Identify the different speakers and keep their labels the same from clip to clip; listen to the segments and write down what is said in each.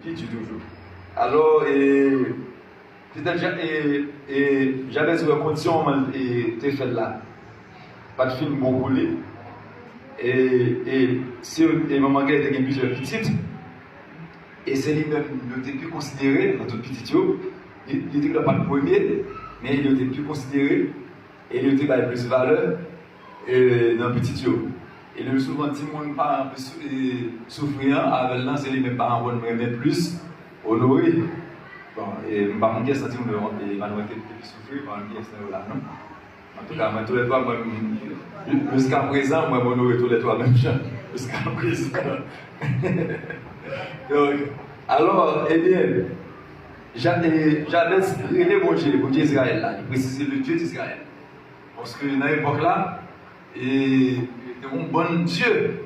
Speaker 1: qui tue toujours. Alors, j'avais sur la condition de faire là. Pas de film bon pour lui. Et maman qui était plusieurs petites, et c'est lui-même qui n'était plus considéré dans toute petite. Il n'était pas le premier, mais il était plus considéré et il était plus de valeur dans le petit. Et le souvent, si mon parent un peu souffrant, avec l'un, c'est les mêmes parents qui m'aimaient plus honoré. Bon, et je ne sais pas si je me plus souffrir par le là, non? En tout cas, moi, tous les trois, jusqu'à présent, moi, je honoré tous les trois même gens. Jusqu'à présent. Donc, alors, eh bien, j'avais révélé mon Dieu Israël là, il précisait le Dieu d'Israël. Parce que dans l'époque là, il était un bon Dieu.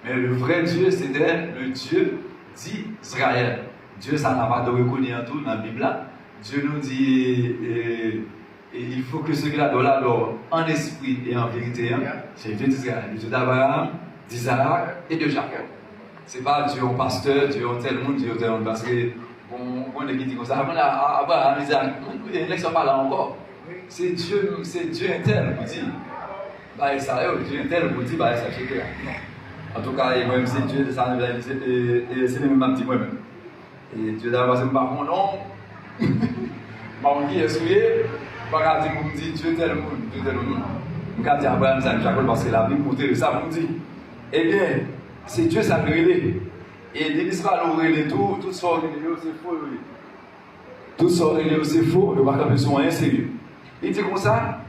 Speaker 1: Mais le vrai Dieu, c'était le Dieu d'Israël. Dieu, ça n'a pas de reconnaître en tout dans la Bible là. Dieu nous dit, il faut que ceux qui l'adorent en esprit et en vérité, c'est le Dieu d'Israël, le Dieu d'Abraham, d'Isaac et de Jacob. Ce n'est pas Dieu en pasteur, Dieu en tel monde, Dieu en tel monde. Parce que, on est dit comme ça, Abraham, Isaac, ils ne sont pas là encore. C'est Dieu interne, vous dit. Bah, ça, Dieu interne, vous dit, bah, ça, c'est clair. En tout cas, moi-même, c'est Dieu, ça, c'est le même petit moi-même. Et Dieu d'abord, c'est pas mon nom. Mon qui est souillé, pas dire mon dit Dieu tel monde, Dieu tel monde. Je ne dis Abraham, Isaac, Jacob, parce que la Bible montre ça, vous dit. Eh bien, c'est Dieu ça relé. Et l'Église va nous relayer tout ça, c'est faux. Tout ça, c'est faux, le bac de son sérieux. Il dit comme ça,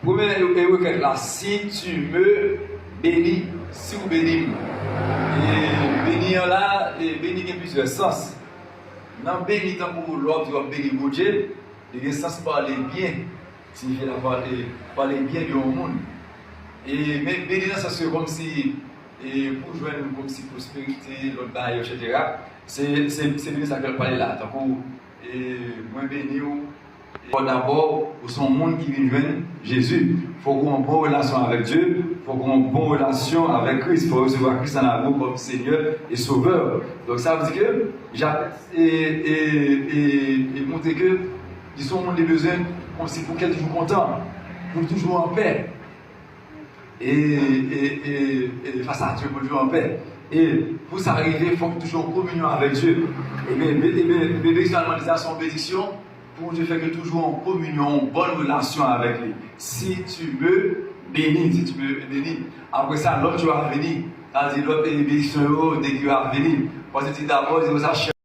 Speaker 1: premier requête là, si tu me bénis, si vous bénis, et bénir là, bénir a plusieurs sens. Non, bénir tant pour l'autre, tu vas bénir mon Dieu, il y a un sens parler bien, signifie parler bien du monde. Et mais bénir ça c'est comme si, pour jouer comme si prospérité, l'autre bail, etc. C'est bien ça qu'elle parlait là, tant pour moi bénir. D'abord, pour son monde qui vient joindre Jésus, il faut qu'on ait une bonne relation avec Dieu, il faut qu'on ait une bonne relation avec Christ, il faut recevoir Christ en amour comme Seigneur et Sauveur. Donc ça veut dire que et montrer que ils sont monde des besoins comme si pour qu'elle toujours content, pour toujours en paix. Et face à Dieu, pour toujours en paix. Et pour ça arriver, il faut toujours en communion avec Dieu. Et bien, son bénédiction. Pour Dieu fait que toujours en communion, en bonne relation avec lui. Si tu me bénis, après ça, l'autre tu vas venir. C'est-à-dire l'autre bénédiction, dès qu'il va venir. Parce que d'abord, il va